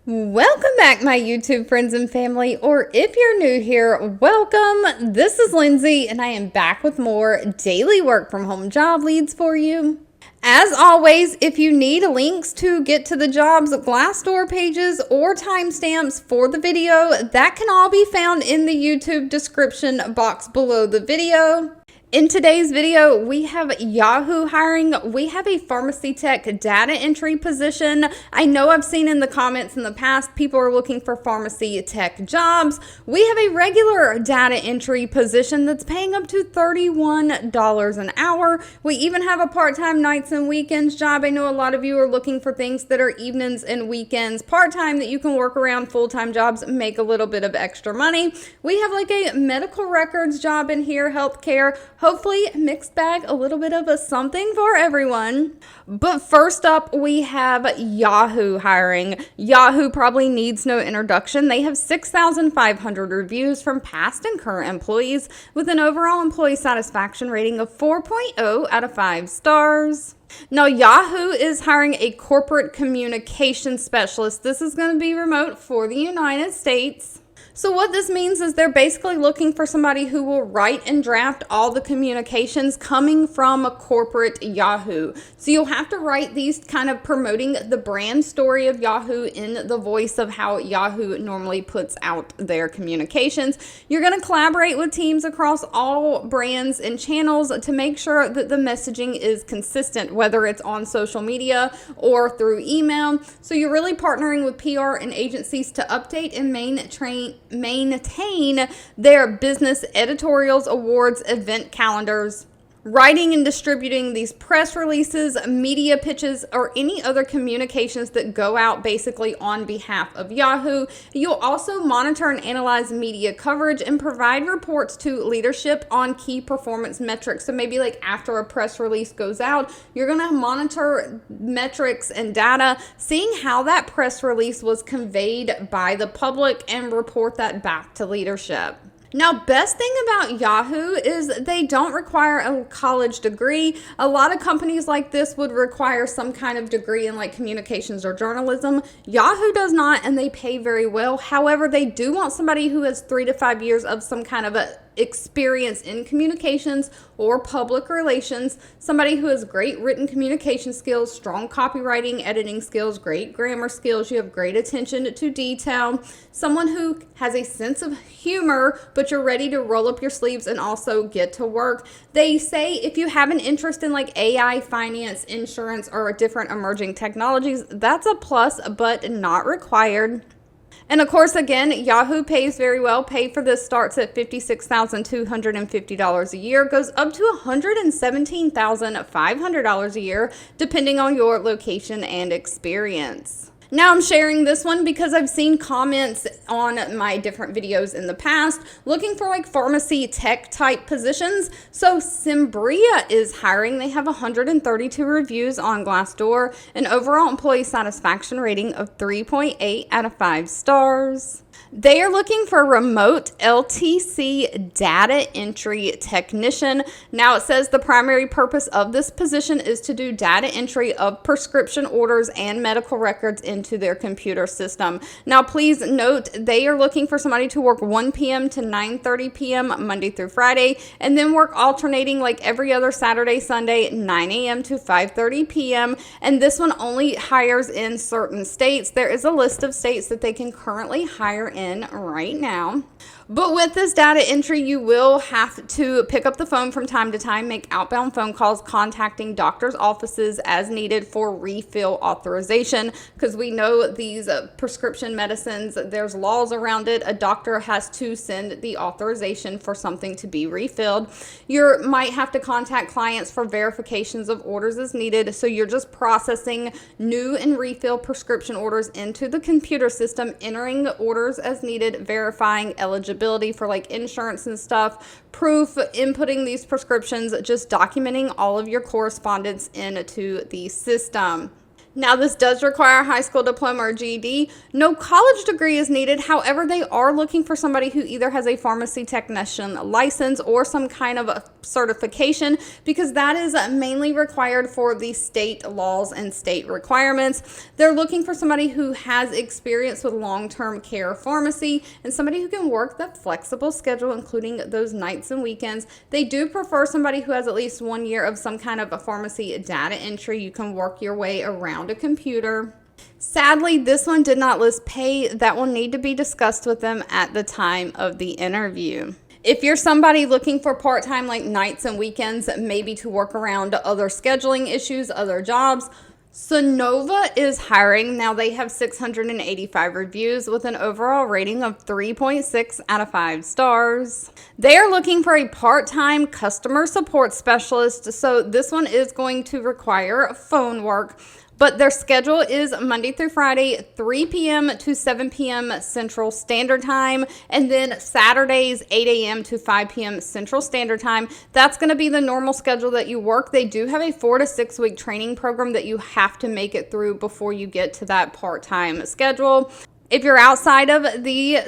Welcome back, my YouTube friends and family, or if you're new here, welcome. This is Lindsay, and I am back with more daily work from home job leads for you. As always, if you need links to get to the jobs, Glassdoor pages, or timestamps for the video, that can all be found in the YouTube description box below the video. In today's video, we have Yahoo hiring. We have a pharmacy tech data entry position. I know I've seen in the comments in the past, people are looking for pharmacy tech jobs. We have a regular data entry position that's paying up to $31 an hour. We even have a part-time nights and weekends job. I know a lot of you are looking for things that are evenings and weekends, part-time that you can work around full-time jobs, make a little bit of extra money. We have like a medical records job in here, healthcare. Hopefully, mixed bag, a little bit of a something for everyone. But first up, we have Yahoo hiring. Yahoo probably needs no introduction. They have 6,500 reviews from past and current employees with an overall employee satisfaction rating of 4.0 out of 5 stars. Now, Yahoo is hiring a corporate communication specialist. This is going to be remote for the United States. So what this means is they're basically looking for somebody who will write and draft all the communications coming from a corporate Yahoo. So you'll have to write these kind of promoting the brand story of Yahoo in the voice of how Yahoo normally puts out their communications. You're going to collaborate with teams across all brands and channels to make sure that the messaging is consistent, whether it's on social media or through email. So you're really partnering with PR and agencies to update and maintain their business editorials, awards, event calendars, writing and distributing these press releases, media pitches, or any other communications that go out basically on behalf of Yahoo. You'll also monitor and analyze media coverage and provide reports to leadership on key performance metrics. So maybe like after a press release goes out, you're going to monitor metrics and data, seeing how that press release was conveyed by the public and report that back to leadership. Now, best thing about Yahoo is they don't require a college degree. A lot of companies like this would require some kind of degree in like communications or journalism. Yahoo does not, and they pay very well. However, they do want somebody who has 3 to 5 years of some kind of a experience in communications or public relations, somebody who has great written communication skills, strong copywriting, editing skills, great grammar skills, you have great attention to detail, someone who has a sense of humor, but you're ready to roll up your sleeves and also get to work. They say if you have an interest in like AI, finance, insurance, or different emerging technologies, that's a plus, but not required. And of course, again, Yahoo pays very well. Pay for this starts at $56,250 a year, goes up to $117,500 a year, depending on your location and experience. Now I'm sharing this one because I've seen comments on my different videos in the past looking for like pharmacy tech type positions. So Symbria is hiring. They have 132 reviews on Glassdoor, an overall employee satisfaction rating of 3.8 out of 5 stars. They are looking for a remote LTC data entry technician. Now it says the primary purpose of this position is to do data entry of prescription orders and medical records into their computer system. Now please note they are looking for somebody to work 1 p.m. to 9:30 p.m. Monday through Friday, and then work alternating like every other Saturday, Sunday, 9 a.m. to 5:30 p.m. And this one only hires in certain states. There is a list of states that they can currently hire in right now. But with this data entry, you will have to pick up the phone from time to time, make outbound phone calls, contacting doctors' offices as needed for refill authorization, because we know these prescription medicines, there's laws around it. A doctor has to send the authorization for something to be refilled. You might have to contact clients for verifications of orders as needed. So you're just processing new and refill prescription orders into the computer system, entering the orders as needed, verifying eligibility for like insurance and stuff, proof, inputting these prescriptions, just documenting all of your correspondence into the system. Now, this does require a high school diploma or GED. No college degree is needed. However, they are looking for somebody who either has a pharmacy technician license or some kind of a certification because that is mainly required for the state laws and state requirements. They're looking for somebody who has experience with long-term care pharmacy and somebody who can work the flexible schedule, including those nights and weekends. They do prefer somebody who has at least 1 year of some kind of a pharmacy data entry. You can work your way around a computer. Sadly, this one did not list pay. That will need to be discussed with them at the time of the interview. If you're somebody looking for part-time like nights and weekends, maybe to work around other scheduling issues, other jobs, Sonova is hiring. Now they have 685 reviews with an overall rating of 3.6 out of 5 stars. They are looking for a part-time customer support specialist. So this one is going to require phone work. But their schedule is Monday through Friday, 3 p.m. to 7 p.m. Central Standard Time, and then Saturdays, 8 a.m. to 5 p.m. Central Standard Time. That's going to be the normal schedule that you work. They do have a 4 to 6 week training program that you have to make it through before you get to that part-time schedule. If you're outside of the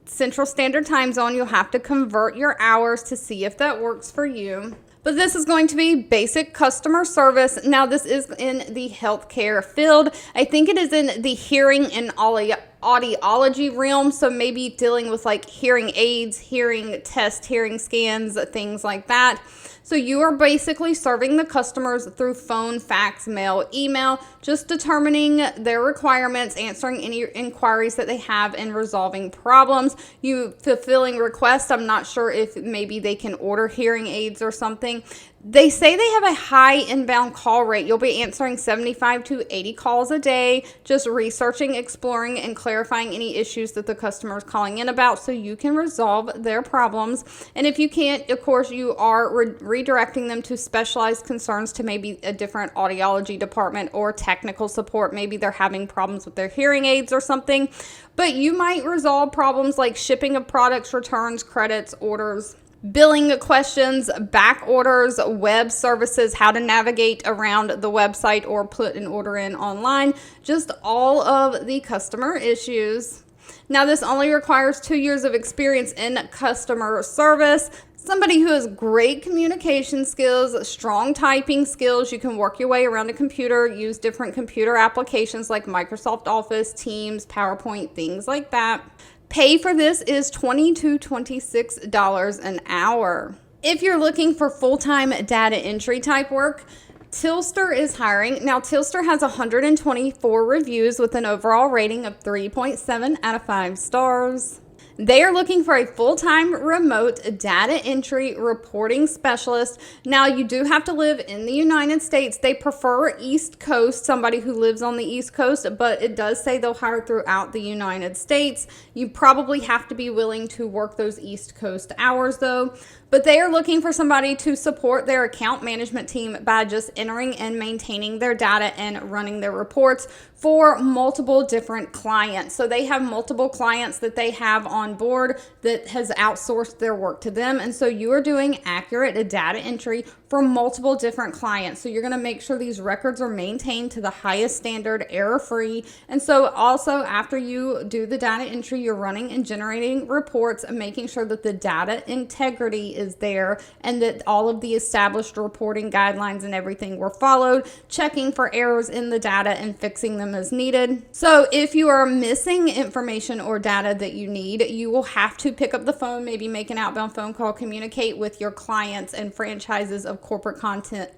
Central Standard Time Zone, you'll have to convert your hours to see if that works for you. But this is going to be basic customer service. Now, this is in the healthcare field. I think it is in the hearing and audiology realm. So maybe dealing with like hearing aids, hearing tests, hearing scans, things like that. So you are basically serving the customers through phone, fax, mail, email, just determining their requirements, answering any inquiries that they have, and resolving problems. You fulfilling requests. I'm not sure if maybe they can order hearing aids or something. They say they have a high inbound call rate. You'll be answering 75 to 80 calls a day, just researching, exploring, and clarifying any issues that the customer is calling in about so you can resolve their problems. And if you can't, of course, you are redirecting them to specialized concerns to maybe a different audiology department or technical support. Maybe they're having problems with their hearing aids or something. But you might resolve problems like shipping of products, returns, credits, orders, billing questions, back orders, web services, how to navigate around the website or put an order in online, just all of the customer issues. Now, this only requires 2 years of experience in customer service. Somebody who has great communication skills, strong typing skills. You can work your way around a computer, use different computer applications like Microsoft Office, Teams, PowerPoint, things like that. Pay for this is $20 to $26 an hour. If you're looking for full-time data entry type work, Tillster is hiring. Now, Tillster has 124 reviews with an overall rating of 3.7 out of 5 stars. They are looking for a full-time remote data entry reporting specialist. Now, you do have to live in the United States. They prefer East Coast, somebody who lives on the East Coast, but it does say they'll hire throughout the United States. You probably have to be willing to work those East Coast hours, though. But they are looking for somebody to support their account management team by just entering and maintaining their data and running their reports for multiple different clients. So they have multiple clients that they have on board that has outsourced their work to them. And so you are doing accurate data entry for multiple different clients. So you're going to make sure these records are maintained to the highest standard, error-free. And so also after you do the data entry, you're running and generating reports and making sure that the data integrity is there and that all of the established reporting guidelines and everything were followed, checking for errors in the data and fixing them as needed. So if you are missing information or data that you need, you will have to pick up the phone, maybe make an outbound phone call, communicate with your clients and franchises of corporate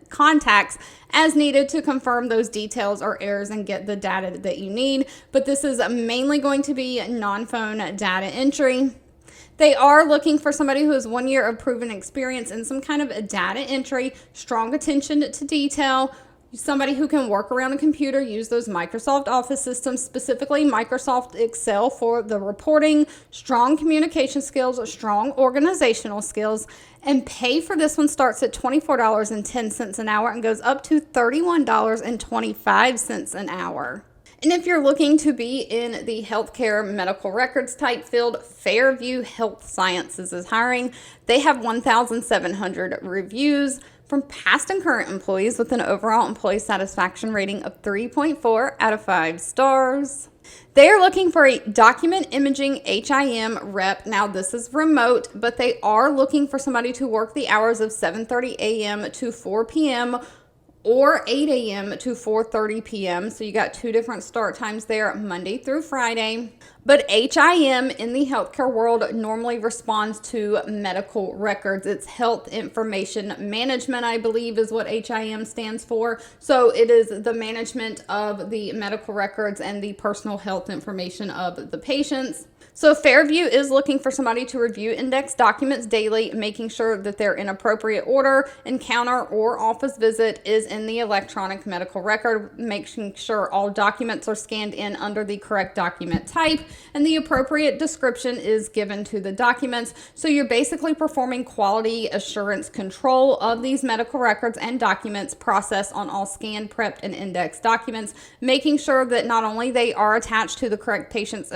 contacts as needed to confirm those details or errors and get the data that you need. But this is mainly going to be non-phone data entry. They are looking for somebody who has 1 year of proven experience in some kind of a data entry, strong attention to detail, somebody who can work around a computer, use those Microsoft Office systems, specifically Microsoft Excel for the reporting, strong communication skills, strong organizational skills, and pay for this one starts at $24.10 an hour and goes up to $31.25 an hour. And if you're looking to be in the healthcare medical records type field, Fairview Health Sciences is hiring. They have 1,700 reviews from past and current employees with an overall employee satisfaction rating of 3.4 out of 5 stars. They are looking for a document imaging HIM rep. Now, this is remote, but they are looking for somebody to work the hours of 7:30 a.m. to 4 p.m. or 8 a.m. to 4:30 p.m. So you got two different start times there, Monday through Friday. But HIM in the healthcare world normally responds to medical records. It's health information management, I believe, is what HIM stands for. So it is the management of the medical records and the personal health information of the patients. So Fairview is looking for somebody to review index documents daily, making sure that they're in appropriate order, encounter or office visit is in the electronic medical record, making sure all documents are scanned in under the correct document type, and the appropriate description is given to the documents. So you're basically performing quality assurance control of these medical records and documents processed on all scanned, prepped, and indexed documents, making sure that not only they are attached to the correct patient's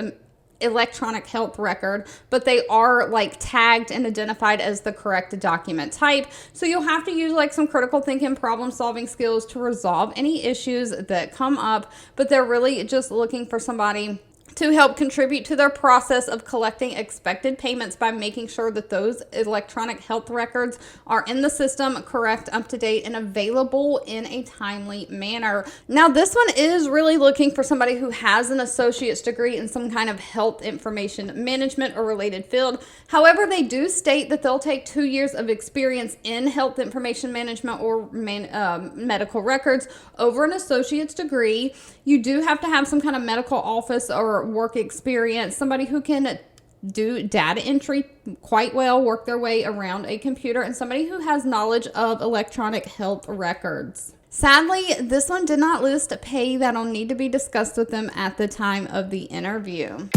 electronic health record, but they are like tagged and identified as the correct document type. So you'll have to use like some critical thinking, problem solving skills to resolve any issues that come up, but they're really just looking for somebody to help contribute to their process of collecting expected payments by making sure that those electronic health records are in the system, correct, up to date, and available in a timely manner. Now, this one is really looking for somebody who has an associate's degree in some kind of health information management or related field. However, they do state that they'll take 2 years of experience in health information management or medical records over an associate's degree. You do have to have some kind of medical office or work experience, somebody who can do data entry quite well, work their way around a computer, and somebody who has knowledge of electronic health records. Sadly, this one did not list a pay that'll need to be discussed with them at the time of the interview.